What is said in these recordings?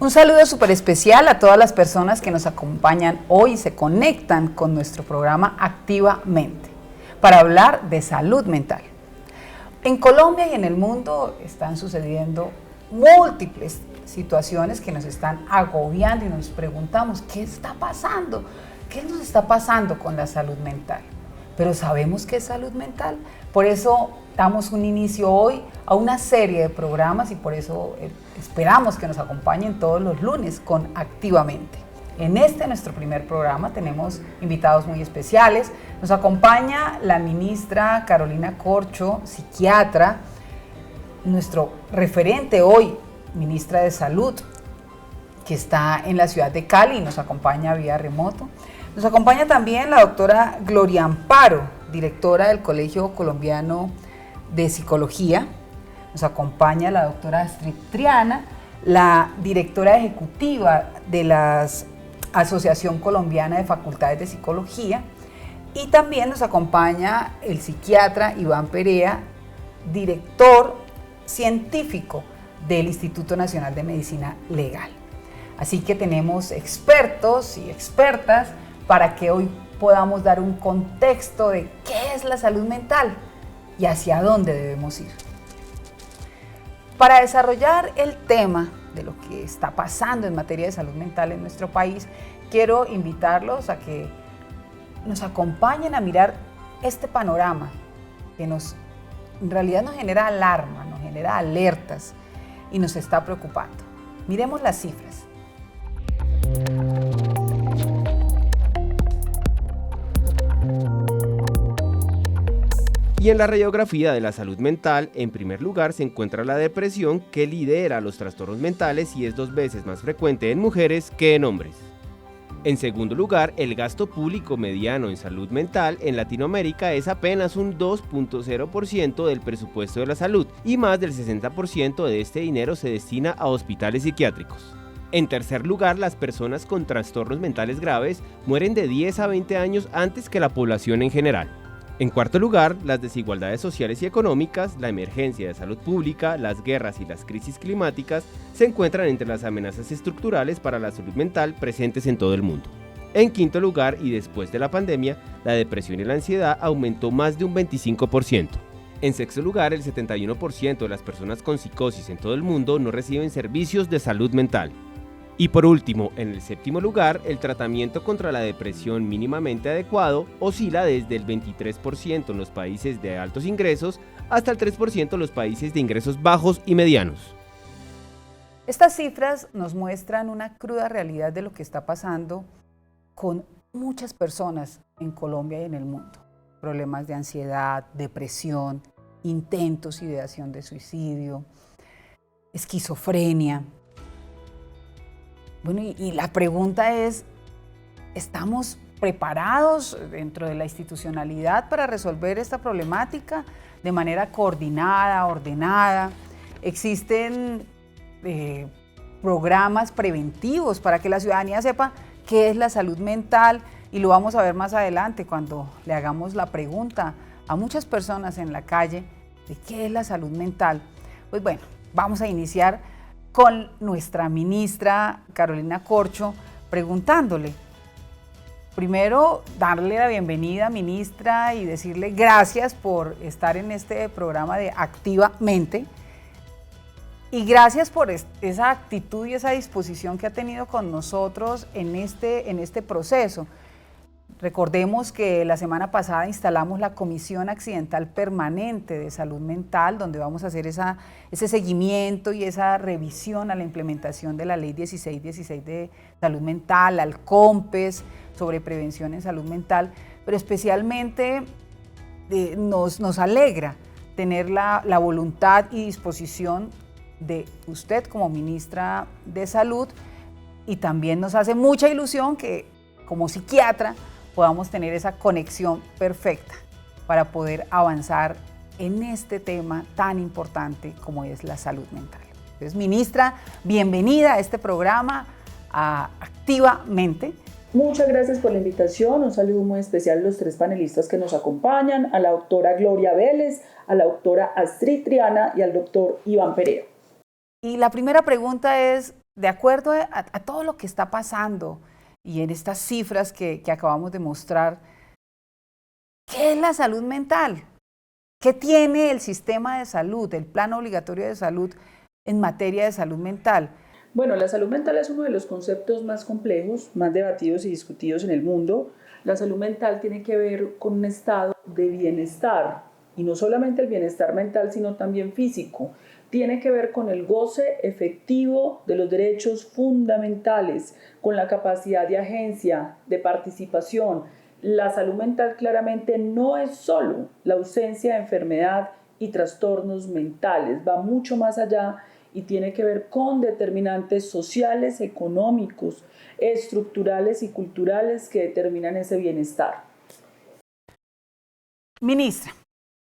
Un saludo súper especial a todas las personas que nos acompañan hoy y se conectan con nuestro programa Activamente para hablar de salud mental. En Colombia y en el mundo están sucediendo múltiples situaciones que nos están agobiando y nos preguntamos, ¿qué está pasando? ¿Qué nos está pasando con la salud mental? Pero ¿sabemos qué es salud mental? Por eso damos un inicio hoy a una serie de programas y por eso esperamos que nos acompañen todos los lunes con Activamente. En nuestro primer programa, tenemos invitados muy especiales. Nos acompaña la ministra Carolina Corcho, psiquiatra, nuestro referente hoy, ministra de Salud, que está en la ciudad de Cali y nos acompaña vía remoto. Nos acompaña también la doctora Gloria Amparo, directora del Colegio Colombiano de Psicología. Nos acompaña la doctora Astrid Triana, la directora ejecutiva de la Asociación Colombiana de Facultades de Psicología. Y también nos acompaña el psiquiatra Iván Perea, director científico del Instituto Nacional de Medicina Legal. Así que tenemos expertos y expertas para que hoy podamos dar un contexto de qué es la salud mental y hacia dónde debemos ir. Para desarrollar el tema de lo que está pasando en materia de salud mental en nuestro país, quiero invitarlos a que nos acompañen a mirar este panorama que en realidad nos genera alarma, nos genera alertas y nos está preocupando. Miremos las cifras. Y en la radiografía de la salud mental, en primer lugar se encuentra la depresión, que lidera los trastornos mentales y es 2 veces más frecuente en mujeres que en hombres. En segundo lugar, el gasto público mediano en salud mental en Latinoamérica es apenas un 2.0% del presupuesto de la salud y más del 60% de este dinero se destina a hospitales psiquiátricos. En tercer lugar, las personas con trastornos mentales graves mueren de 10 a 20 años antes que la población en general. En cuarto lugar, las desigualdades sociales y económicas, la emergencia de salud pública, las guerras y las crisis climáticas se encuentran entre las amenazas estructurales para la salud mental presentes en todo el mundo. En quinto lugar, y después de la pandemia, la depresión y la ansiedad aumentó más de un 25%. En sexto lugar, el 71% de las personas con psicosis en todo el mundo no reciben servicios de salud mental. Y por último, en el séptimo lugar, el tratamiento contra la depresión mínimamente adecuado oscila desde el 23% en los países de altos ingresos hasta el 3% en los países de ingresos bajos y medianos. Estas cifras nos muestran una cruda realidad de lo que está pasando con muchas personas en Colombia y en el mundo. Problemas de ansiedad, depresión, intentos, ideación de suicidio, esquizofrenia. Bueno, y la pregunta es, ¿estamos preparados dentro de la institucionalidad para resolver esta problemática de manera coordinada, ordenada? ¿Existen programas preventivos para que la ciudadanía sepa qué es la salud mental? Y lo vamos a ver más adelante cuando le hagamos la pregunta a muchas personas en la calle de qué es la salud mental. Pues bueno, vamos a iniciar con nuestra ministra Carolina Corcho, preguntándole, primero darle la bienvenida, ministra, y decirle gracias por estar en este programa de Activamente, y gracias por esa actitud y esa disposición que ha tenido con nosotros en este proceso. Recordemos que la semana pasada instalamos la Comisión Accidental Permanente de Salud Mental, donde vamos a hacer ese seguimiento y esa revisión a la implementación de la Ley 1616 de Salud Mental, al COMPES, sobre prevención en salud mental, pero especialmente nos alegra tener la voluntad y disposición de usted como ministra de Salud, y también nos hace mucha ilusión que como psiquiatra podamos tener esa conexión perfecta para poder avanzar en este tema tan importante como es la salud mental. Entonces, ministra, bienvenida a este programa, a Activamente. Muchas gracias por la invitación. Un saludo muy especial a los 3 panelistas que nos acompañan, a la doctora Gloria Vélez, a la doctora Astrid Triana y al doctor Iván Perea. Y la primera pregunta es, de acuerdo a todo lo que está pasando y en estas cifras que acabamos de mostrar, ¿qué es la salud mental? ¿Qué tiene el sistema de salud, el plan obligatorio de salud en materia de salud mental? Bueno, la salud mental es uno de los conceptos más complejos, más debatidos y discutidos en el mundo. La salud mental tiene que ver con un estado de bienestar, y no solamente el bienestar mental, sino también físico. Tiene que ver con el goce efectivo de los derechos fundamentales, con la capacidad de agencia, de participación. La salud mental claramente no es solo la ausencia de enfermedad y trastornos mentales, va mucho más allá y tiene que ver con determinantes sociales, económicos, estructurales y culturales que determinan ese bienestar. Ministra,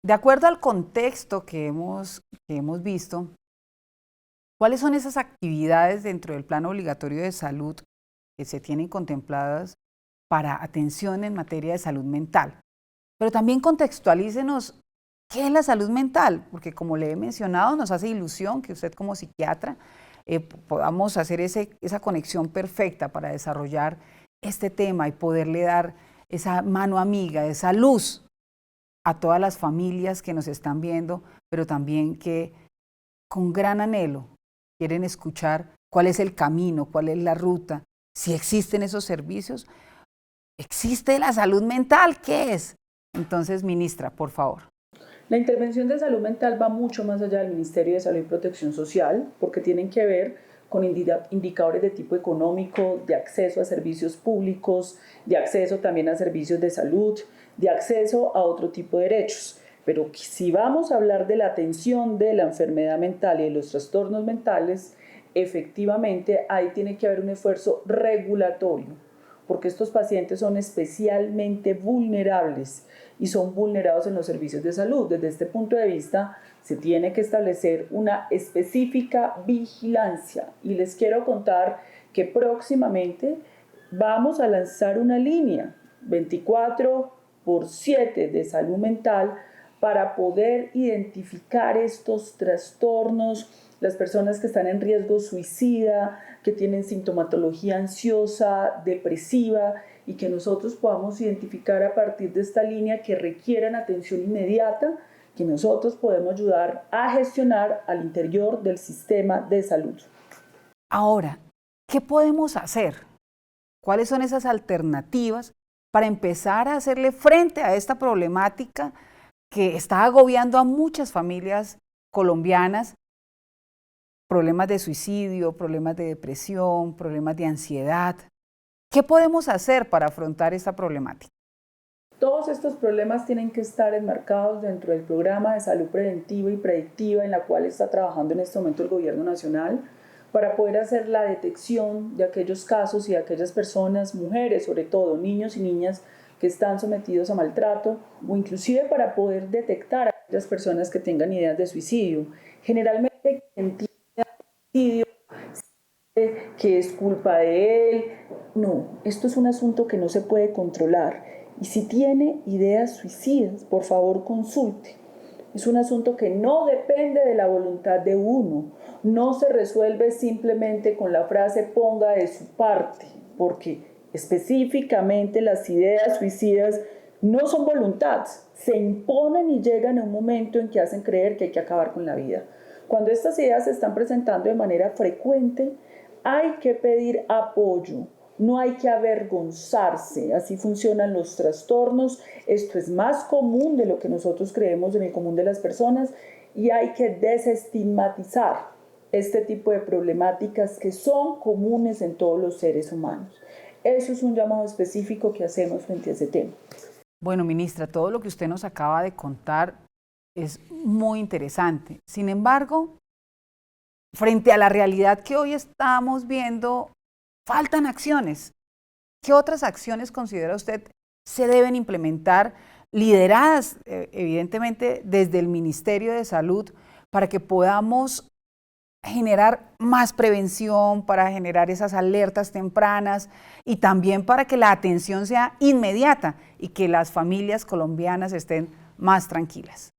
de acuerdo al contexto que hemos visto, ¿cuáles son esas actividades dentro del plan obligatorio de salud que se tienen contempladas para atención en materia de salud mental? Pero también contextualícenos qué es la salud mental, porque como le he mencionado, nos hace ilusión que usted como psiquiatra podamos hacer esa conexión perfecta para desarrollar este tema y poderle dar esa mano amiga, esa luz a todas las familias que nos están viendo, pero también que con gran anhelo quieren escuchar cuál es el camino, cuál es la ruta, si existen esos servicios. ¿Existe la salud mental? ¿Qué es? Entonces, ministra, por favor. La intervención de salud mental va mucho más allá del Ministerio de Salud y Protección Social, porque tienen que ver con indicadores de tipo económico, de acceso a servicios públicos, de acceso también a servicios de salud, de acceso a otro tipo de derechos. Pero si vamos a hablar de la atención de la enfermedad mental y de los trastornos mentales, efectivamente ahí tiene que haber un esfuerzo regulatorio, porque estos pacientes son especialmente vulnerables y son vulnerados en los servicios de salud. Desde este punto de vista, se tiene que establecer una específica vigilancia. Y les quiero contar que próximamente vamos a lanzar una línea 24/7 de salud mental para poder identificar estos trastornos, las personas que están en riesgo suicida, que tienen sintomatología ansiosa, depresiva, y que nosotros podamos identificar a partir de esta línea que requieran atención inmediata, que nosotros podemos ayudar a gestionar al interior del sistema de salud. Ahora, ¿qué podemos hacer? ¿Cuáles son esas alternativas para empezar a hacerle frente a esta problemática que está agobiando a muchas familias colombianas? Problemas de suicidio, problemas de depresión, problemas de ansiedad. ¿Qué podemos hacer para afrontar esta problemática? Todos estos problemas tienen que estar enmarcados dentro del programa de salud preventiva y predictiva en la cual está trabajando en este momento el Gobierno Nacional para poder hacer la detección de aquellos casos y de aquellas personas, mujeres sobre todo, niños y niñas que están sometidos a maltrato, o inclusive para poder detectar a aquellas personas que tengan ideas de suicidio. Generalmente quien tiene suicidio que es culpa de él. No, esto es un asunto que no se puede controlar. Y si tiene ideas suicidas, por favor consulte. Es un asunto que no depende de la voluntad de uno. No se resuelve simplemente con la frase ponga de su parte, porque específicamente las ideas suicidas no son voluntad, se imponen y llegan a un momento en que hacen creer que hay que acabar con la vida. Cuando estas ideas se están presentando de manera frecuente, hay que pedir apoyo, no hay que avergonzarse, así funcionan los trastornos, esto es más común de lo que nosotros creemos en el común de las personas y hay que desestigmatizar este tipo de problemáticas que son comunes en todos los seres humanos. Eso es un llamado específico que hacemos frente a ese tema. Bueno, ministra, todo lo que usted nos acaba de contar es muy interesante. Sin embargo, frente a la realidad que hoy estamos viendo, faltan acciones. ¿Qué otras acciones considera usted se deben implementar, lideradas evidentemente desde el Ministerio de Salud, para que podamos generar más prevención, para generar esas alertas tempranas y también para que la atención sea inmediata y que las familias colombianas estén más tranquilas?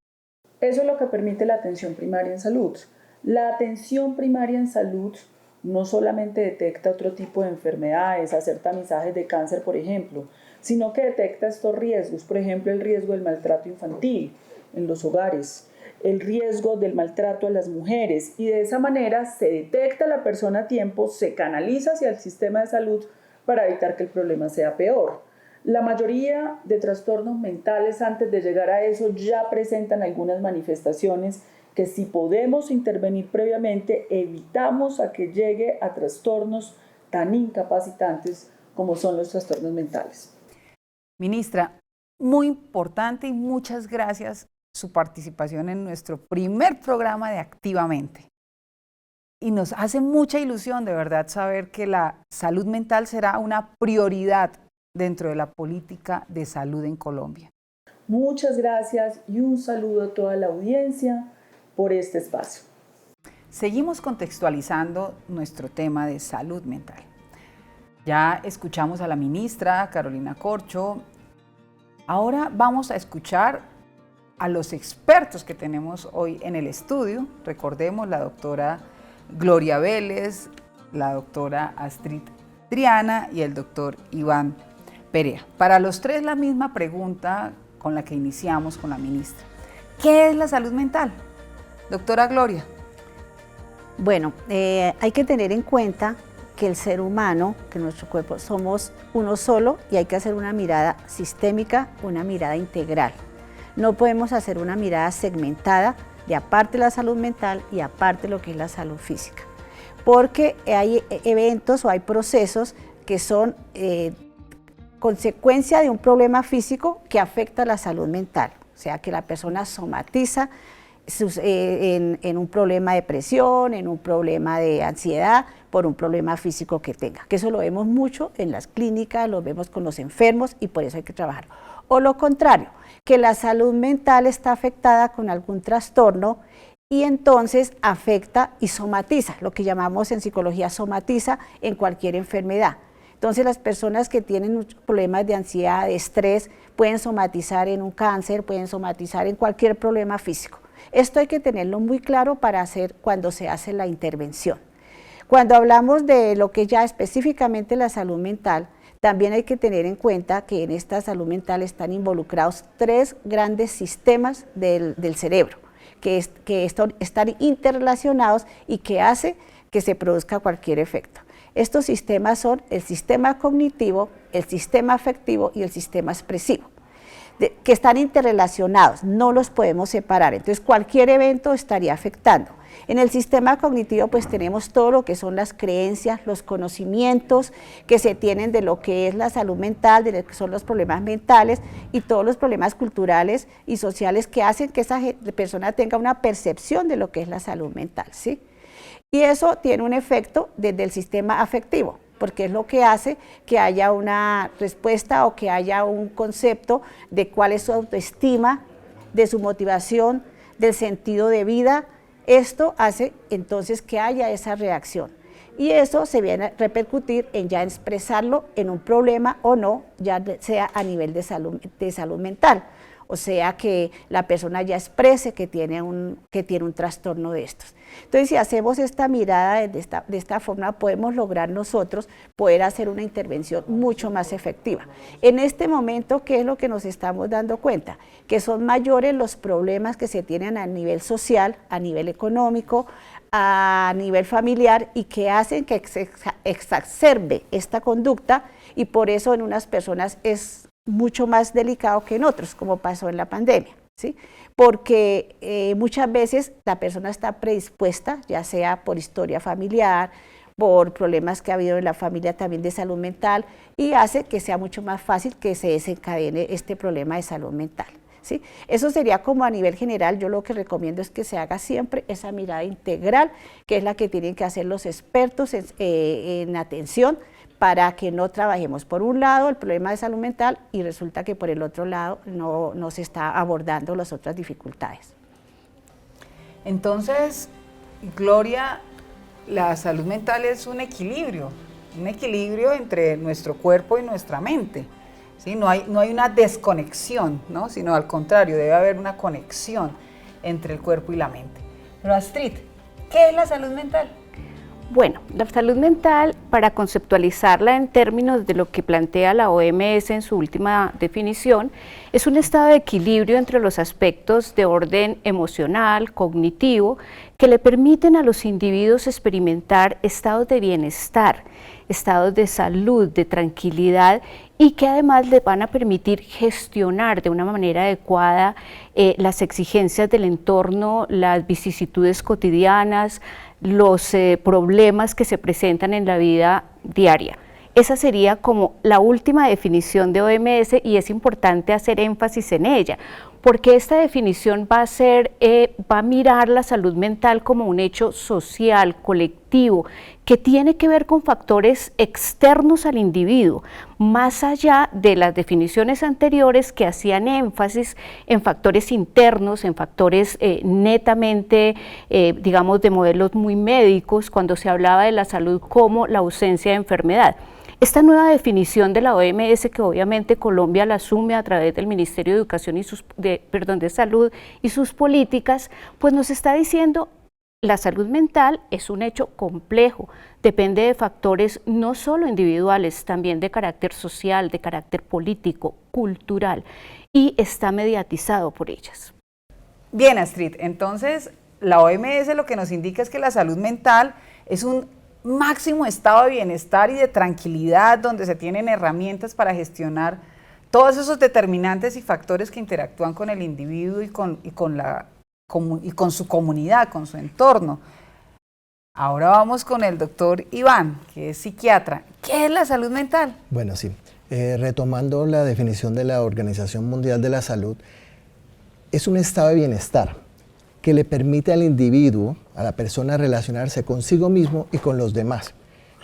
Eso es lo que permite la atención primaria en salud. La atención primaria en salud no solamente detecta otro tipo de enfermedades, hacer tamizajes de cáncer, por ejemplo, sino que detecta estos riesgos, por ejemplo, el riesgo del maltrato infantil en los hogares, el riesgo del maltrato a las mujeres, y de esa manera se detecta a la persona a tiempo, se canaliza hacia el sistema de salud para evitar que el problema sea peor. La mayoría de trastornos mentales antes de llegar a eso ya presentan algunas manifestaciones que si podemos intervenir previamente evitamos a que llegue a trastornos tan incapacitantes como son los trastornos mentales. Ministra, muy importante y muchas gracias su participación en nuestro primer programa de Activamente. Y nos hace mucha ilusión de verdad saber que la salud mental será una prioridad dentro de la política de salud en Colombia. Muchas gracias y un saludo a toda la audiencia por este espacio. Seguimos contextualizando nuestro tema de salud mental. Ya escuchamos a la ministra Carolina Corcho. Ahora vamos a escuchar a los expertos que tenemos hoy en el estudio. Recordemos la doctora Gloria Vélez, la doctora Astrid Triana y el doctor Iván Perea. Para los tres la misma pregunta con la que iniciamos con la ministra. ¿Qué es la salud mental? Doctora Gloria. Bueno, hay que tener en cuenta que el ser humano, que nuestro cuerpo, somos uno solo y hay que hacer una mirada sistémica, una mirada integral. No podemos hacer una mirada segmentada de aparte la salud mental y aparte lo que es la salud física, porque hay eventos o hay procesos que son consecuencia de un problema físico que afecta a la salud mental, o sea que la persona somatiza en un problema de depresión, en un problema de ansiedad, por un problema físico que tenga, que eso lo vemos mucho en las clínicas, lo vemos con los enfermos y por eso hay que trabajar. O lo contrario, que la salud mental está afectada con algún trastorno y entonces afecta y somatiza, lo que llamamos en psicología somatiza en cualquier enfermedad. Entonces las personas que tienen problemas de ansiedad, de estrés, pueden somatizar en un cáncer, pueden somatizar en cualquier problema físico. Esto hay que tenerlo muy claro para hacer cuando se hace la intervención. Cuando hablamos de lo que ya específicamente la salud mental, también hay que tener en cuenta que en esta salud mental están involucrados tres grandes sistemas del cerebro, que están interrelacionados y que hace que se produzca cualquier efecto. Estos sistemas son el sistema cognitivo, el sistema afectivo y el sistema expresivo, que están interrelacionados, no los podemos separar, entonces cualquier evento estaría afectando. En el sistema cognitivo pues tenemos todo lo que son las creencias, los conocimientos que se tienen de lo que es la salud mental, de lo que son los problemas mentales y todos los problemas culturales y sociales que hacen que esa persona tenga una percepción de lo que es la salud mental, ¿sí? Y eso tiene un efecto desde el sistema afectivo, porque es lo que hace que haya una respuesta o que haya un concepto de cuál es su autoestima, de su motivación, del sentido de vida. Esto hace entonces que haya esa reacción y eso se viene a repercutir en ya expresarlo en un problema o no, ya sea a nivel de salud mental, o sea que la persona ya exprese que tiene un trastorno de estos. Entonces si hacemos esta mirada de esta forma podemos lograr nosotros poder hacer una intervención mucho más efectiva. En este momento, ¿qué es lo que nos estamos dando cuenta? Que son mayores los problemas que se tienen a nivel social, a nivel económico, a nivel familiar y que hacen que se exacerbe esta conducta y por eso en unas personas es mucho más delicado que en otros, como pasó en la pandemia, ¿sí? Porque muchas veces la persona está predispuesta, ya sea por historia familiar, por problemas que ha habido en la familia también de salud mental y hace que sea mucho más fácil que se desencadene este problema de salud mental, ¿sí? Eso sería como a nivel general. Yo lo que recomiendo es que se haga siempre esa mirada integral, que es la que tienen que hacer los expertos en atención, para que no trabajemos por un lado el problema de salud mental y resulta que por el otro lado no se está abordando las otras dificultades. Entonces, Gloria, la salud mental es un equilibrio entre nuestro cuerpo y nuestra mente, ¿sí? No hay una desconexión, ¿no? Sino al contrario, debe haber una conexión entre el cuerpo y la mente. Pero Astrid, ¿qué es la salud mental? Bueno, la salud mental, para conceptualizarla en términos de lo que plantea la OMS en su última definición, es un estado de equilibrio entre los aspectos de orden emocional, cognitivo, que le permiten a los individuos experimentar estados de bienestar, estados de salud, de tranquilidad, y que además les van a permitir gestionar de una manera adecuada las exigencias del entorno, las vicisitudes cotidianas, los problemas que se presentan en la vida diaria. Esa sería como la última definición de OMS y es importante hacer énfasis en ella, porque esta definición va a mirar la salud mental como un hecho social, colectivo, que tiene que ver con factores externos al individuo, más allá de las definiciones anteriores que hacían énfasis en factores internos, en factores netamente, digamos, de modelos muy médicos, cuando se hablaba de la salud como la ausencia de enfermedad. Esta nueva definición de la OMS, que obviamente Colombia la asume a través del Ministerio de Educación de Salud y sus políticas, pues nos está diciendo la salud mental es un hecho complejo, depende de factores no solo individuales, también de carácter social, de carácter político, cultural, y está mediatizado por ellas. Bien, Astrid, entonces la OMS lo que nos indica es que la salud mental es un máximo estado de bienestar y de tranquilidad donde se tienen herramientas para gestionar todos esos determinantes y factores que interactúan con el individuo y con su comunidad, con su entorno. Ahora vamos con el doctor Iván, que es psiquiatra. ¿Qué es la salud mental? Bueno, sí. Retomando la definición de la Organización Mundial de la Salud, es un estado de bienestar que le permite al individuo, a la persona, relacionarse consigo mismo y con los demás,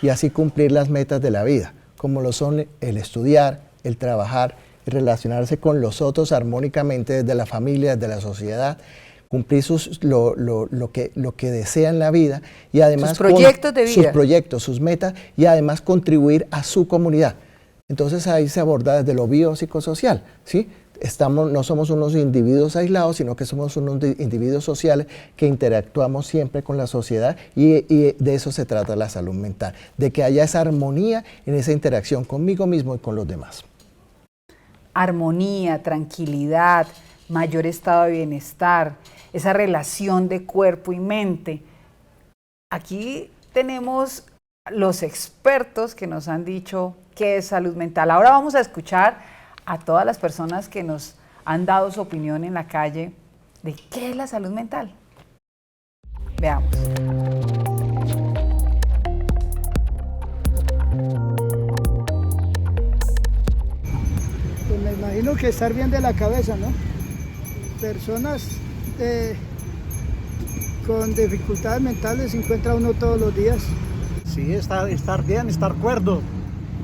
y así cumplir las metas de la vida, como lo son el estudiar, el trabajar, el relacionarse con los otros armónicamente desde la familia, desde la sociedad, cumplir lo que desea en la vida y además sus proyectos de vida, sus proyectos, sus metas, y además contribuir a su comunidad. Entonces ahí se aborda desde lo biopsicosocial, ¿sí? No somos unos individuos aislados, sino que somos unos individuos sociales que interactuamos siempre con la sociedad y de eso se trata la salud mental, de que haya esa armonía en esa interacción conmigo mismo y con los demás. Armonía, tranquilidad, mayor estado de bienestar, esa relación de cuerpo y mente. Aquí tenemos los expertos que nos han dicho qué es salud mental. Ahora vamos a escuchar a todas las personas que nos han dado su opinión en la calle de qué es la salud mental. Veamos. Pues me imagino que estar bien de la cabeza, ¿no? Personas con dificultades mentales se encuentra uno todos los días. Sí, estar bien, estar cuerdo,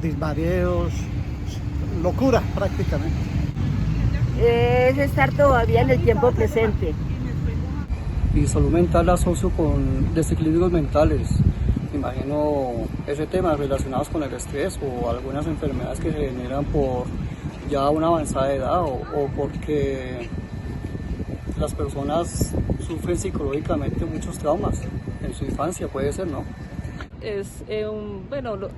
desmareos, locura prácticamente. Es estar todavía en el tiempo presente. Y salud mental la asocio con desequilibrios mentales. Me imagino ese tema relacionados con el estrés o algunas enfermedades que se generan por ya una avanzada edad o porque las personas sufren psicológicamente muchos traumas en su infancia, puede ser, ¿no? Es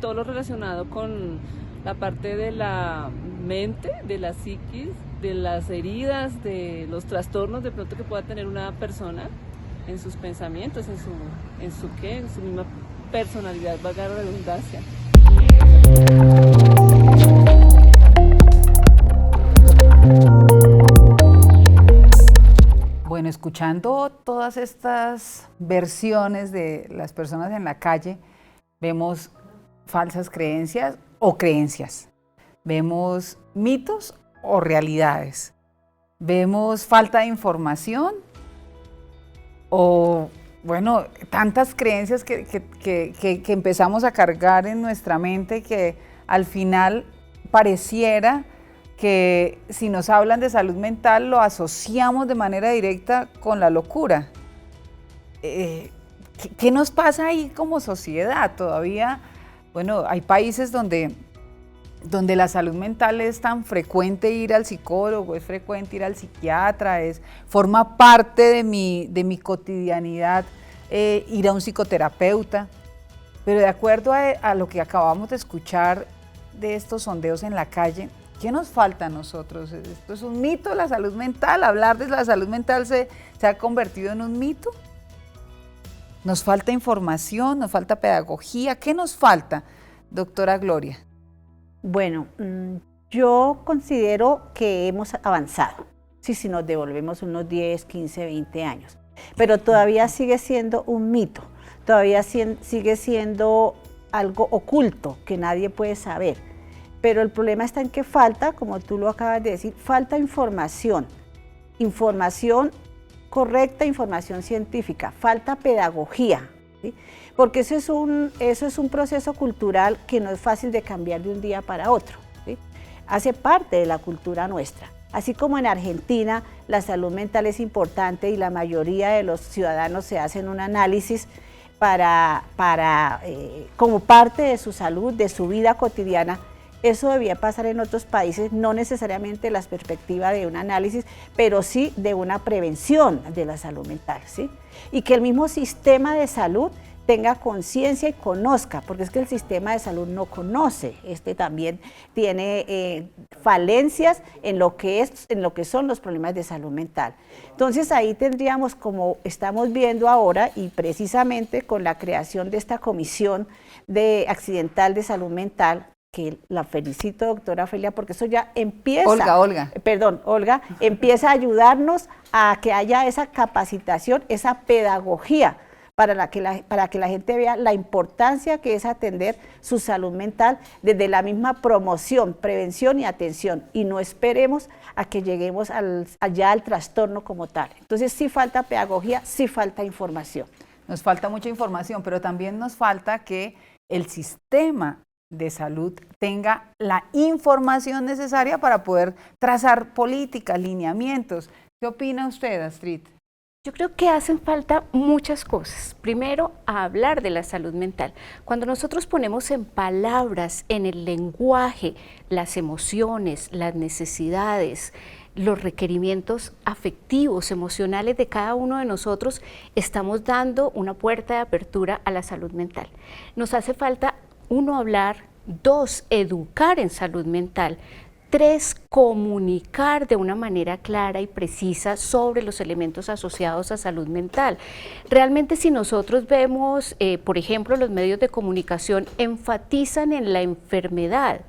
todo lo relacionado con la parte de la mente, de la psiquis, de las heridas, de los trastornos de pronto que pueda tener una persona en sus pensamientos, en su misma personalidad, valga la redundancia. Bueno, escuchando todas estas versiones de las personas en la calle, vemos falsas creencias o creencias, vemos mitos o realidades, vemos falta de información o, bueno, tantas creencias que empezamos a cargar en nuestra mente que al final pareciera que si nos hablan de salud mental lo asociamos de manera directa con la locura. ¿Qué nos pasa ahí como sociedad? Todavía, bueno, hay países donde la salud mental es tan frecuente ir al psicólogo, es frecuente ir al psiquiatra, forma parte de mi cotidianidad ir a un psicoterapeuta. Pero de acuerdo a lo que acabamos de escuchar de estos sondeos en la calle, ¿qué nos falta a nosotros? ¿Esto es un mito, la salud mental? ¿Hablar de la salud mental se ha convertido en un mito? ¿Nos falta información? ¿Nos falta pedagogía? ¿Qué nos falta, doctora Gloria? Bueno, yo considero que hemos avanzado, si nos devolvemos unos 10, 15, 20 años, pero todavía sigue siendo un mito, todavía sigue siendo algo oculto que nadie puede saber, pero el problema está en que falta, como tú lo acabas de decir, falta información correcta, información científica, falta pedagogía, ¿sí? Porque eso es un proceso cultural que no es fácil de cambiar de un día para otro, ¿sí? Hace parte de la cultura nuestra. Así como en Argentina la salud mental es importante y la mayoría de los ciudadanos se hacen un análisis como parte de su salud, de su vida cotidiana, eso debía pasar en otros países, no necesariamente la perspectiva de un análisis, pero sí de una prevención de la salud mental, ¿sí? Y que el mismo sistema de salud tenga conciencia y conozca, porque es que el sistema de salud no conoce, también tiene falencias en lo que son los problemas de salud mental. Entonces ahí tendríamos, como estamos viendo ahora, y precisamente con la creación de esta comisión accidental de salud mental, que la felicito, doctora Ofelia, porque eso ya empieza, Olga, empieza a ayudarnos a que haya esa capacitación, esa pedagogía, para que la gente vea la importancia que es atender su salud mental desde la misma promoción, prevención y atención, y no esperemos a que lleguemos allá al trastorno como tal. Entonces sí falta pedagogía, sí falta información. Nos falta mucha información, pero también nos falta que el sistema de salud tenga la información necesaria para poder trazar políticas, lineamientos. ¿Qué opina usted, Astrid? Yo creo que hacen falta muchas cosas. Primero, hablar de la salud mental. Cuando nosotros ponemos en palabras, en el lenguaje, las emociones, las necesidades, los requerimientos afectivos, emocionales de cada uno de nosotros, estamos dando una puerta de apertura a la salud mental. Nos hace falta, 1, hablar, 2, educar en salud mental, 3, comunicar de una manera clara y precisa sobre los elementos asociados a salud mental. Realmente si nosotros vemos, por ejemplo, los medios de comunicación enfatizan en la enfermedad,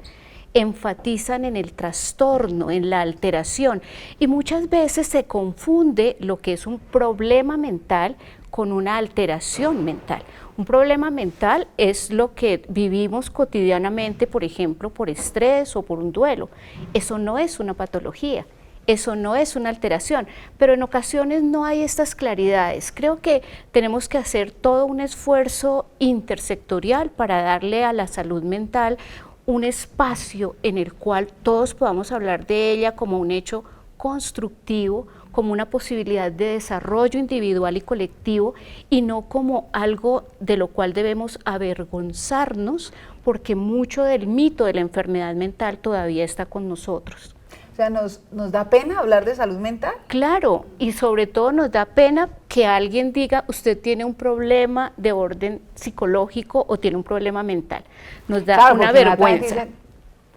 enfatizan en el trastorno, en la alteración, y muchas veces se confunde lo que es un problema mental con una alteración mental. Un problema mental es lo que vivimos cotidianamente, por ejemplo, por estrés o por un duelo. Eso no es una patología, eso no es una alteración, pero en ocasiones no hay estas claridades. Creo que tenemos que hacer todo un esfuerzo intersectorial para darle a la salud mental un espacio en el cual todos podamos hablar de ella como un hecho constructivo, como una posibilidad de desarrollo individual y colectivo, y no como algo de lo cual debemos avergonzarnos, porque mucho del mito de la enfermedad mental todavía está con nosotros. O sea, ¿nos da pena hablar de salud mental? Claro, y sobre todo nos da pena que alguien diga, usted tiene un problema de orden psicológico o tiene un problema mental. Nos da una vergüenza. Dicen,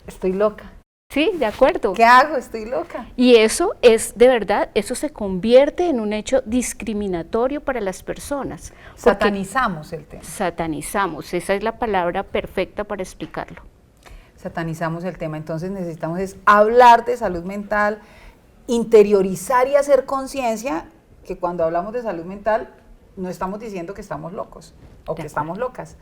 estoy loca. Sí, de acuerdo. ¿Qué hago? Estoy loca. Y eso es, de verdad, eso se convierte en un hecho discriminatorio para las personas. Satanizamos el tema. Satanizamos, esa es la palabra perfecta para explicarlo. Satanizamos el tema, entonces necesitamos hablar de salud mental, interiorizar y hacer conciencia que cuando hablamos de salud mental no estamos diciendo que estamos locos o que estamos locas.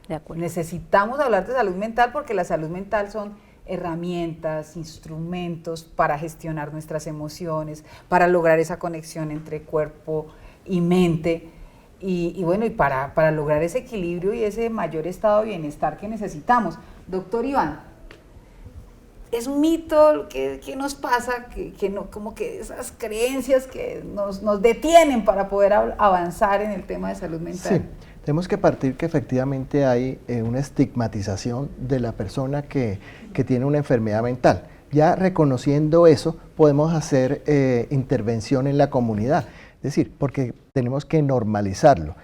De acuerdo. Necesitamos hablar de salud mental porque la salud mental son herramientas, instrumentos para gestionar nuestras emociones, para lograr esa conexión entre cuerpo y mente y para lograr ese equilibrio y ese mayor estado de bienestar que necesitamos. Doctor Iván, es un mito, ¿qué nos pasa? Que no, como que esas creencias que nos detienen para poder avanzar en el tema de salud mental. Sí. Tenemos que partir que efectivamente hay una estigmatización de la persona que tiene una enfermedad mental. Ya reconociendo eso, podemos hacer intervención en la comunidad, es decir, porque tenemos que normalizarlo.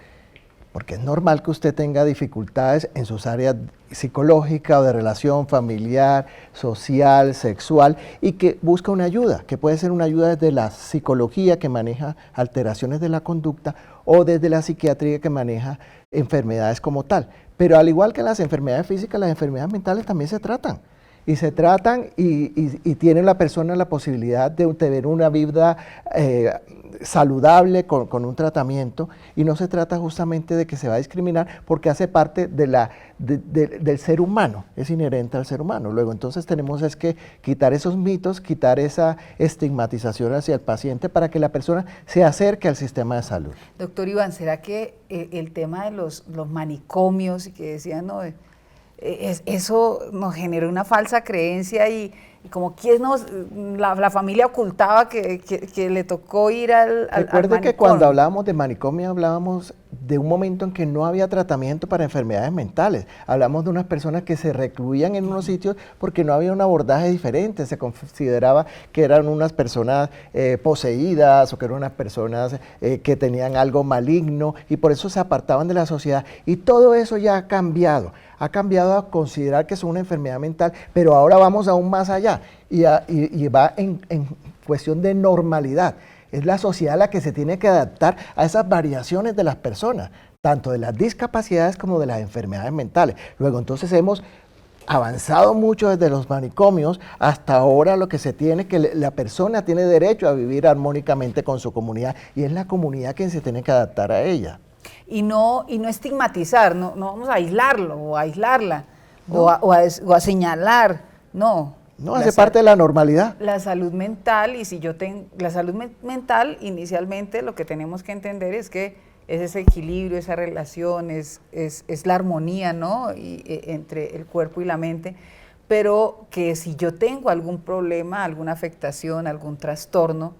porque es normal que usted tenga dificultades en sus áreas psicológica o de relación familiar, social, sexual, y que busca una ayuda, que puede ser una ayuda desde la psicología que maneja alteraciones de la conducta o desde la psiquiatría que maneja enfermedades como tal. Pero al igual que las enfermedades físicas, las enfermedades mentales también se tratan. Y se tratan y tiene la persona la posibilidad de tener una vida saludable con un tratamiento, y no se trata justamente de que se va a discriminar porque hace parte del ser humano, es inherente al ser humano. Luego entonces tenemos es que quitar esos mitos, quitar esa estigmatización hacia el paciente para que la persona se acerque al sistema de salud. Doctor Iván, ¿será que el tema de los manicomios y que decían, no, eso nos generó una falsa creencia y como que la familia ocultaba que le tocó ir al Recuerde que cuando hablábamos de manicomio hablábamos de un momento en que no había tratamiento para enfermedades mentales. Hablamos de unas personas que se recluían en unos sitios porque no había un abordaje diferente. Se consideraba que eran unas personas poseídas o que eran unas personas que tenían algo maligno y por eso se apartaban de la sociedad. Y todo eso ya ha cambiado a considerar que es una enfermedad mental, pero ahora vamos aún más allá y va en cuestión de normalidad. Es la sociedad la que se tiene que adaptar a esas variaciones de las personas, tanto de las discapacidades como de las enfermedades mentales. Luego entonces hemos avanzado mucho desde los manicomios hasta ahora lo que se tiene, que la persona tiene derecho a vivir armónicamente con su comunidad y es la comunidad quien se tiene que adaptar a ella. Y no estigmatizar, no vamos a aislarlo o a aislarla, no. o a señalar, no. No, hace parte de la normalidad. La salud mental, y si yo tengo la salud mental, inicialmente lo que tenemos que entender es que es ese equilibrio, esa relación, es la armonía, ¿no? Entre el cuerpo y la mente, pero que si yo tengo algún problema, alguna afectación, algún trastorno,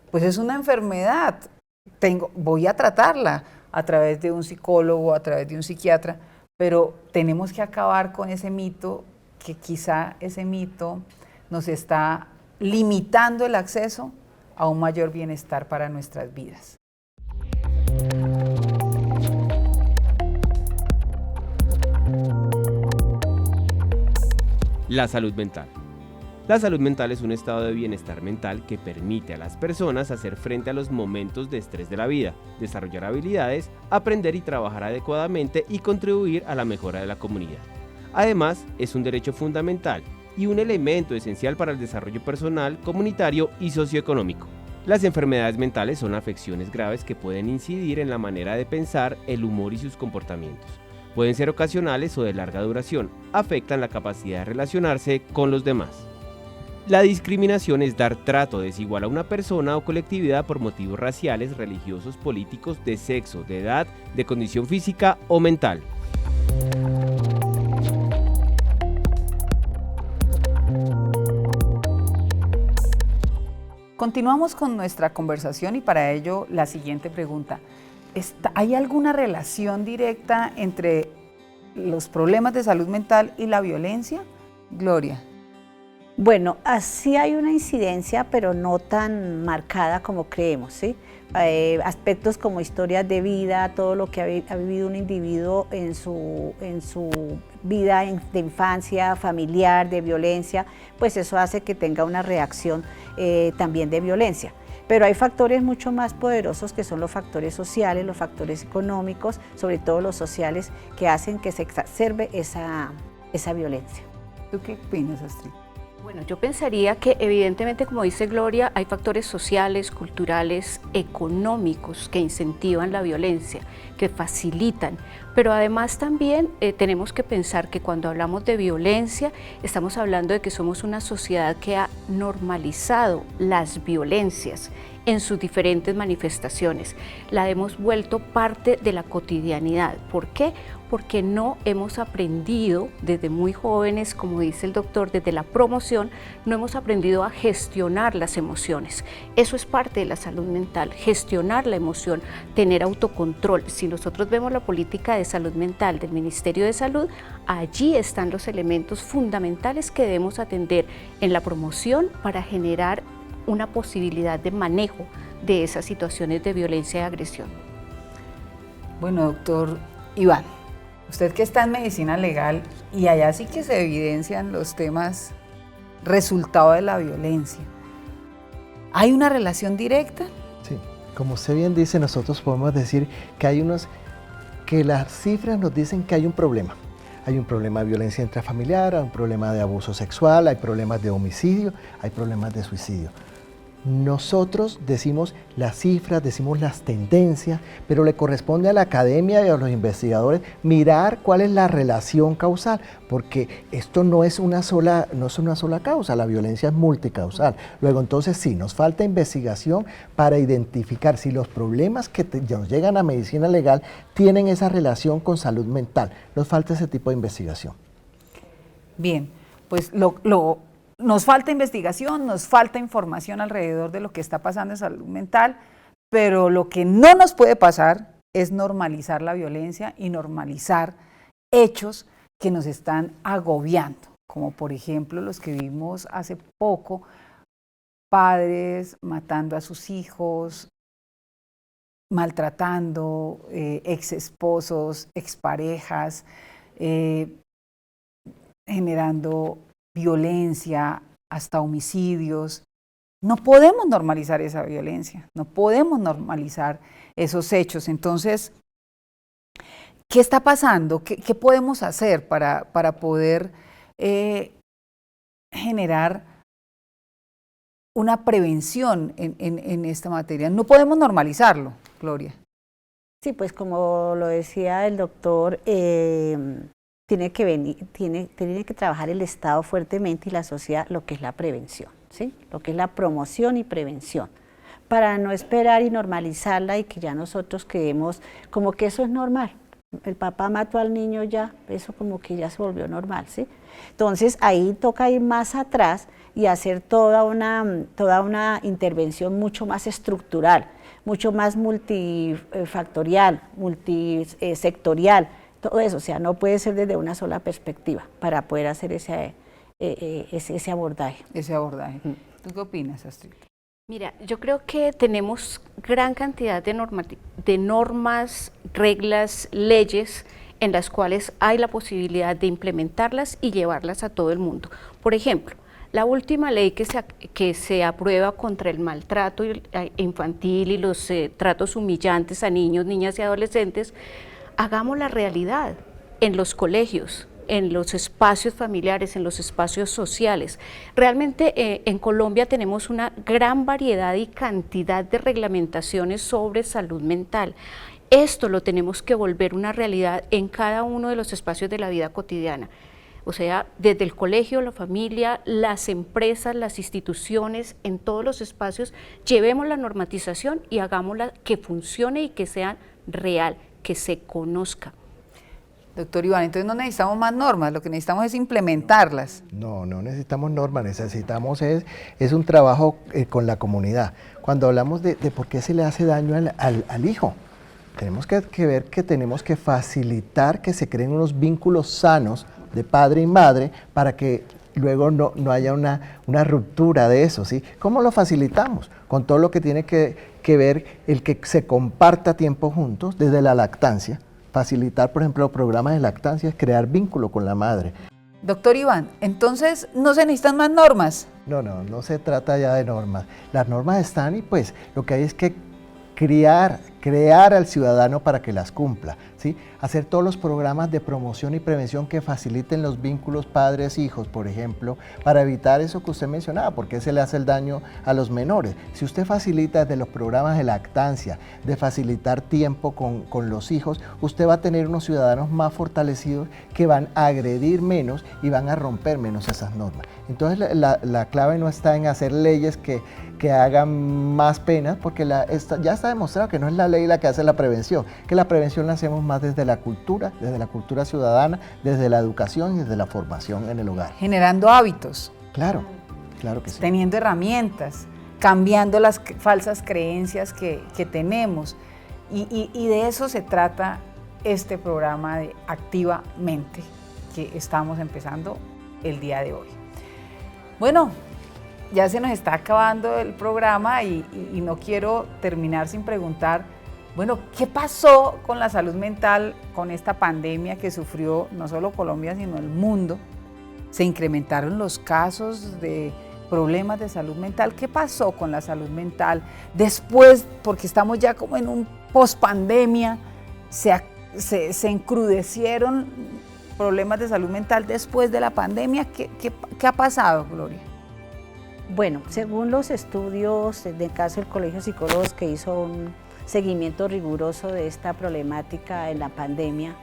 pues es una enfermedad, voy a tratarla a través de un psicólogo, a través de un psiquiatra, pero tenemos que acabar con ese mito, que quizá ese mito nos está limitando el acceso a un mayor bienestar para nuestras vidas. La salud mental. La salud mental es un estado de bienestar mental que permite a las personas hacer frente a los momentos de estrés de la vida, desarrollar habilidades, aprender y trabajar adecuadamente y contribuir a la mejora de la comunidad. Además, es un derecho fundamental y un elemento esencial para el desarrollo personal, comunitario y socioeconómico. Las enfermedades mentales son afecciones graves que pueden incidir en la manera de pensar, el humor y sus comportamientos. Pueden ser ocasionales o de larga duración, afectan la capacidad de relacionarse con los demás. La discriminación es dar trato desigual a una persona o colectividad por motivos raciales, religiosos, políticos, de sexo, de edad, de condición física o mental. Continuamos con nuestra conversación y para ello la siguiente pregunta. ¿Hay alguna relación directa entre los problemas de salud mental y la violencia? Gloria. Bueno, así hay una incidencia, pero no tan marcada como creemos, ¿sí? Aspectos como historias de vida, todo lo que ha vivido un individuo en su vida de infancia, familiar, de violencia, pues eso hace que tenga una reacción también de violencia. Pero hay factores mucho más poderosos que son los factores sociales, los factores económicos, sobre todo los sociales, que hacen que se exacerbe esa violencia. ¿Tú qué opinas, Astrid? Bueno, yo pensaría que evidentemente, como dice Gloria, hay factores sociales, culturales, económicos que incentivan la violencia, que facilitan, pero además también tenemos que pensar que cuando hablamos de violencia, estamos hablando de que somos una sociedad que ha normalizado las violencias en sus diferentes manifestaciones. La hemos vuelto parte de la cotidianidad. ¿Por qué? Porque no hemos aprendido desde muy jóvenes, como dice el doctor, desde la promoción, no hemos aprendido a gestionar las emociones. Eso es parte de la salud mental, gestionar la emoción, tener autocontrol. Si nosotros vemos la política de salud mental del Ministerio de Salud, allí están los elementos fundamentales que debemos atender en la promoción para generar una posibilidad de manejo de esas situaciones de violencia y agresión. Bueno, doctor Iván, usted que está en medicina legal y allá sí que se evidencian los temas resultado de la violencia. ¿Hay una relación directa? Sí, como usted bien dice, nosotros podemos decir que las cifras nos dicen que hay un problema. Hay un problema de violencia intrafamiliar, hay un problema de abuso sexual, hay problemas de homicidio, hay problemas de suicidio. Nosotros decimos las cifras, decimos las tendencias, pero le corresponde a la academia y a los investigadores mirar cuál es la relación causal, porque esto no es una sola causa, la violencia es multicausal. Luego entonces sí, nos falta investigación para identificar si los problemas que nos llegan a medicina legal tienen esa relación con salud mental. Nos falta ese tipo de investigación. Bien, pues nos falta investigación, nos falta información alrededor de lo que está pasando en salud mental, pero lo que no nos puede pasar es normalizar la violencia y normalizar hechos que nos están agobiando, como por ejemplo los que vimos hace poco, padres matando a sus hijos, maltratando, ex esposos, exparejas, generando violencia, hasta homicidios. No podemos normalizar esa violencia, no podemos normalizar esos hechos. Entonces, ¿qué está pasando? ¿Qué podemos hacer para poder generar una prevención en esta materia? No podemos normalizarlo, Gloria. Sí, pues como lo decía el doctor, tiene que trabajar el Estado fuertemente y la sociedad lo que es la prevención, ¿sí? Lo que es la promoción y prevención, para no esperar y normalizarla y que ya nosotros creemos como que eso es normal. El papá mató al niño ya, eso como que ya se volvió normal, ¿sí? Entonces ahí toca ir más atrás y hacer toda una intervención mucho más estructural, mucho más multifactorial, multisectorial, todo eso, o sea, no puede ser desde una sola perspectiva para poder hacer ese abordaje. Ese abordaje. ¿Tú qué opinas, Astrid? Mira, yo creo que tenemos gran cantidad de normas, reglas, leyes en las cuales hay la posibilidad de implementarlas y llevarlas a todo el mundo. Por ejemplo, la última ley que se aprueba contra el maltrato infantil y los tratos humillantes a niños, niñas y adolescentes, hagamos la realidad en los colegios, en los espacios familiares, en los espacios sociales. Realmente en Colombia tenemos una gran variedad y cantidad de reglamentaciones sobre salud mental. Esto lo tenemos que volver una realidad en cada uno de los espacios de la vida cotidiana. O sea, desde el colegio, la familia, las empresas, las instituciones, en todos los espacios, llevemos la normatización y hagámosla que funcione y que sea real, que se conozca. Doctor Iván, entonces no necesitamos más normas, lo que necesitamos es implementarlas. No necesitamos normas, necesitamos es un trabajo con la comunidad. Cuando hablamos de por qué se le hace daño al hijo, tenemos que ver que tenemos que facilitar que se creen unos vínculos sanos de padre y madre para que luego no haya una ruptura de eso, ¿sí? ¿Cómo lo facilitamos? Con todo lo que tiene que ver el que se comparta tiempo juntos, desde la lactancia, facilitar, por ejemplo, programas de lactancia, crear vínculo con la madre. Doctor Iván, entonces no se necesitan más normas. No se trata ya de normas. Las normas están y pues lo que hay es que crear al ciudadano para que las cumpla, ¿sí? Hacer todos los programas de promoción y prevención que faciliten los vínculos padres-hijos, por ejemplo, para evitar eso que usted mencionaba, porque se le hace el daño a los menores. Si usted facilita desde los programas de lactancia, de facilitar tiempo con los hijos, usted va a tener unos ciudadanos más fortalecidos que van a agredir menos y van a romper menos esas normas. Entonces la clave no está en hacer leyes que hagan más penas, porque ya está demostrado que no es la ley la que hace la prevención, que la prevención la hacemos más desde la cultura ciudadana, desde la educación y desde la formación en el hogar. Generando hábitos. Claro que sí. Teniendo herramientas, cambiando las falsas creencias que tenemos. Y de eso se trata este programa de Activamente, que estamos empezando el día de hoy. Bueno, ya se nos está acabando el programa y no quiero terminar sin preguntar Bueno, ¿qué pasó con la salud mental con esta pandemia que sufrió no solo Colombia, sino el mundo? Se incrementaron los casos de problemas de salud mental. ¿Qué pasó con la salud mental después? Porque estamos ya como en un pospandemia, se encrudecieron problemas de salud mental después de la pandemia. ¿Qué ha pasado, Gloria? Bueno, según los estudios del caso del Colegio de Psicólogos, que hizo un seguimiento riguroso de esta problemática en la pandemia,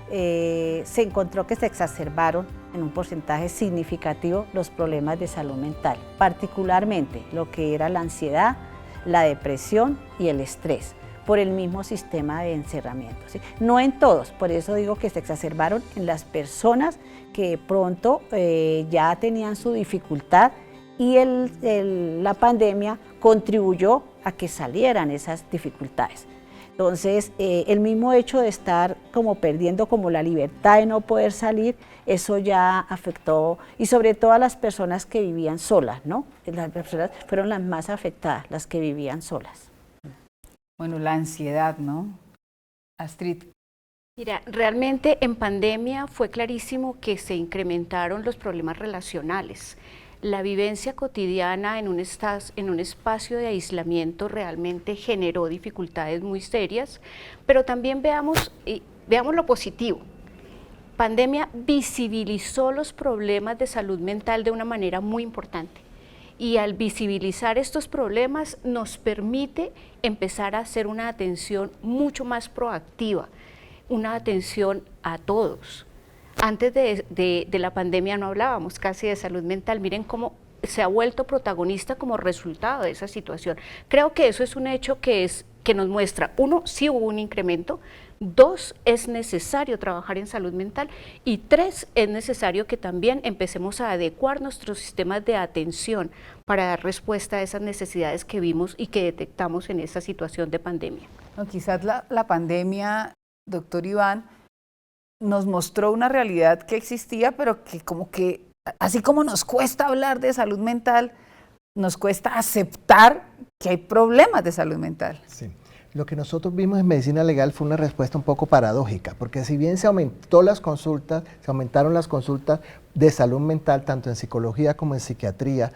se encontró que se exacerbaron en un porcentaje significativo los problemas de salud mental, particularmente lo que era la ansiedad, la depresión y el estrés, por el mismo sistema de encerramiento, ¿sí? No en todos, por eso digo que se exacerbaron en las personas que pronto ya tenían su dificultad y la pandemia contribuyó a que salieran esas dificultades. Entonces, el mismo hecho de estar como perdiendo como la libertad de no poder salir, eso ya afectó, y sobre todo a las personas que vivían solas, ¿no? Las personas fueron las más afectadas, las que vivían solas. Bueno, la ansiedad, ¿no? Astrid. Mira, realmente en pandemia fue clarísimo que se incrementaron los problemas relacionales. La vivencia cotidiana en un espacio de aislamiento realmente generó dificultades muy serias, pero también veamos lo positivo. Pandemia visibilizó los problemas de salud mental de una manera muy importante, y al visibilizar estos problemas nos permite empezar a hacer una atención mucho más proactiva, una atención a todos. Antes de la pandemia no hablábamos casi de salud mental. Miren cómo se ha vuelto protagonista como resultado de esa situación. Creo que eso es un hecho que nos muestra, uno, sí hubo un incremento, dos, es necesario trabajar en salud mental, y tres, es necesario que también empecemos a adecuar nuestros sistemas de atención para dar respuesta a esas necesidades que vimos y que detectamos en esta situación de pandemia. No, quizás la pandemia, doctor Iván, nos mostró una realidad que existía, pero que como que, así como nos cuesta hablar de salud mental, nos cuesta aceptar que hay problemas de salud mental. Sí. Lo que nosotros vimos en medicina legal fue una respuesta un poco paradójica, porque si bien se aumentaron las consultas de salud mental, tanto en psicología como en psiquiatría,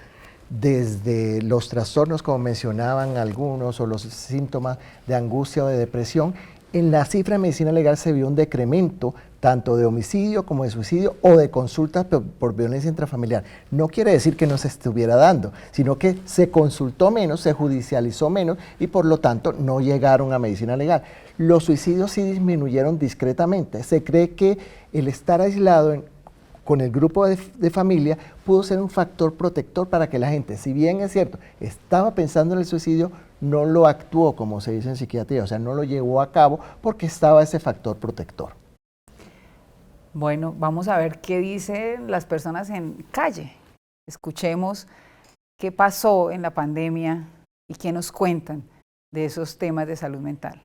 desde los trastornos, como mencionaban algunos, o los síntomas de angustia o de depresión, en la cifra de medicina legal se vio un decremento tanto de homicidio como de suicidio o de consultas por violencia intrafamiliar. No quiere decir que no se estuviera dando, sino que se consultó menos, se judicializó menos y por lo tanto no llegaron a medicina legal. Los suicidios sí disminuyeron discretamente. Se cree que el estar aislado con el grupo de familia pudo ser un factor protector para que la gente, si bien es cierto, estaba pensando en el suicidio, no lo actuó, como se dice en psiquiatría, o sea, no lo llevó a cabo porque estaba ese factor protector. Bueno, vamos a ver qué dicen las personas en calle. Escuchemos qué pasó en la pandemia y qué nos cuentan de esos temas de salud mental.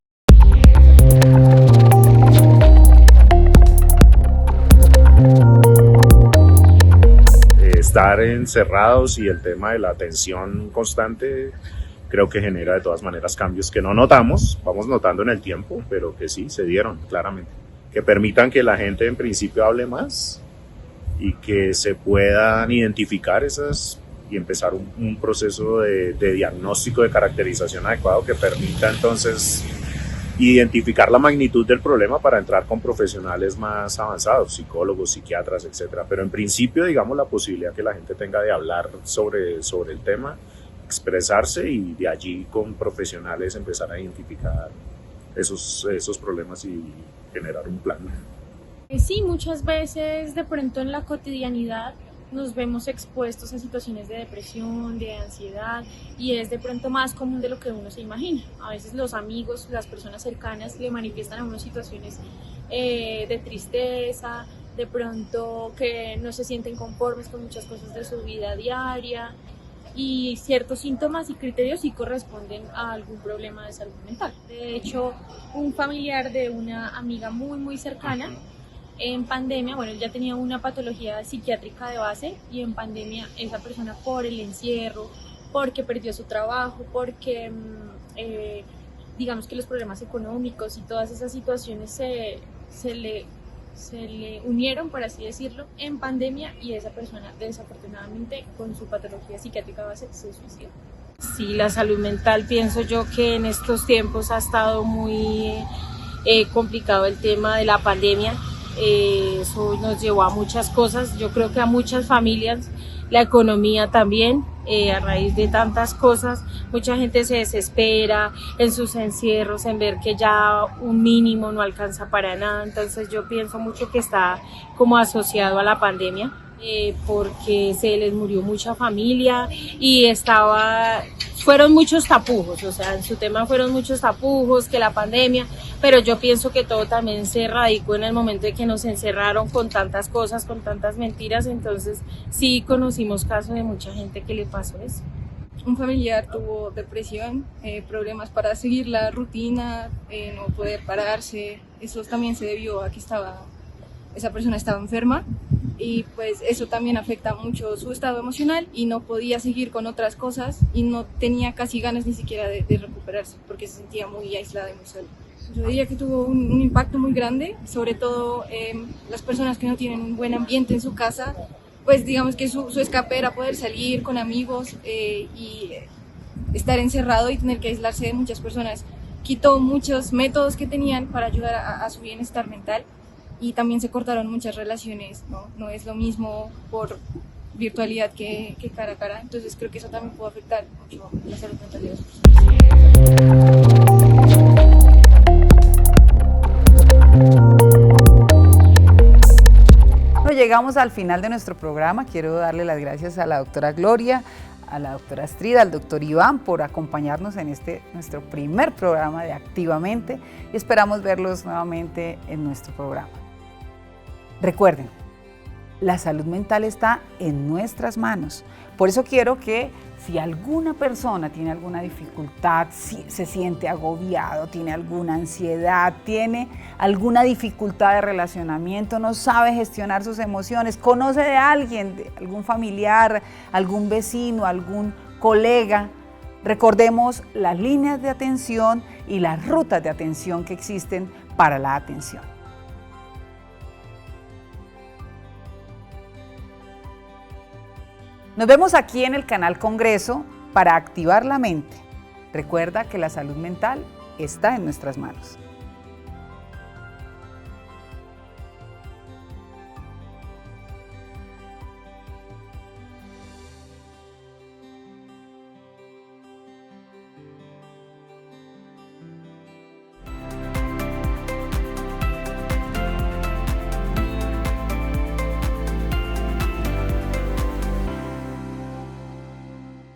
Estar encerrados y el tema de la atención constante creo que genera de todas maneras cambios que no notamos, vamos notando en el tiempo, pero que sí se dieron claramente. Que permitan que la gente en principio hable más y que se puedan identificar esas y empezar un proceso de diagnóstico, de caracterización adecuado que permita entonces identificar la magnitud del problema para entrar con profesionales más avanzados, psicólogos, psiquiatras, etcétera. Pero en principio, digamos, la posibilidad que la gente tenga de hablar sobre el tema, expresarse y de allí con profesionales empezar a identificar esos problemas y generar un plan. Sí, muchas veces de pronto en la cotidianidad nos vemos expuestos a situaciones de depresión, de ansiedad, y es de pronto más común de lo que uno se imagina. A veces los amigos, las personas cercanas le manifiestan a uno situaciones de tristeza, de pronto que no se sienten conformes con muchas cosas de su vida diaria, y ciertos síntomas y criterios sí corresponden a algún problema de salud mental. De hecho, un familiar de una amiga muy cercana, en pandemia, bueno, él ya tenía una patología psiquiátrica de base, y en pandemia esa persona, por el encierro, porque perdió su trabajo, porque digamos que los problemas económicos y todas esas situaciones se le unieron, por así decirlo, en pandemia, y esa persona desafortunadamente con su patología psiquiátrica base se suicidó. Sí, la salud mental, pienso yo que en estos tiempos ha estado muy complicado el tema de la pandemia. Eso nos llevó a muchas cosas, yo creo que a muchas familias, la economía también, a raíz de tantas cosas, mucha gente se desespera en sus encierros, en ver que ya un mínimo no alcanza para nada. Entonces yo pienso mucho que está como asociado a la pandemia, porque se les murió mucha familia y fueron muchos tapujos, o sea, en su tema fueron muchos tapujos, que la pandemia, pero yo pienso que todo también se radicó en el momento de que nos encerraron con tantas cosas, con tantas mentiras. Entonces sí conocimos casos de mucha gente que le pasó eso. Un familiar tuvo depresión, problemas para seguir la rutina, no poder pararse. Eso también se debió a que esa persona estaba enferma, y pues eso también afecta mucho su estado emocional, y no podía seguir con otras cosas y no tenía casi ganas ni siquiera de recuperarse, porque se sentía muy aislada y muy sola. Yo diría que tuvo un impacto muy grande, sobre todo las personas que no tienen un buen ambiente en su casa, pues digamos que su escape era poder salir con amigos, y estar encerrado y tener que aislarse de muchas personas quitó muchos métodos que tenían para ayudar a su bienestar mental. Y también se cortaron muchas relaciones, no es lo mismo por virtualidad que cara a cara. Entonces creo que eso también puede afectar mucho la salud mental de las personas. Bueno, llegamos al final de nuestro programa. Quiero darle las gracias a la doctora Gloria, a la doctora Astrid, al doctor Iván por acompañarnos en nuestro primer programa de Activamente, y esperamos verlos nuevamente en nuestro programa. Recuerden, la salud mental está en nuestras manos. Por eso quiero que si alguna persona tiene alguna dificultad, si se siente agobiado, tiene alguna ansiedad, tiene alguna dificultad de relacionamiento, no sabe gestionar sus emociones, conoce de alguien, de algún familiar, algún vecino, algún colega, recordemos las líneas de atención y las rutas de atención que existen para la atención. Nos vemos aquí en el canal Congreso para activar la mente. Recuerda que la salud mental está en nuestras manos.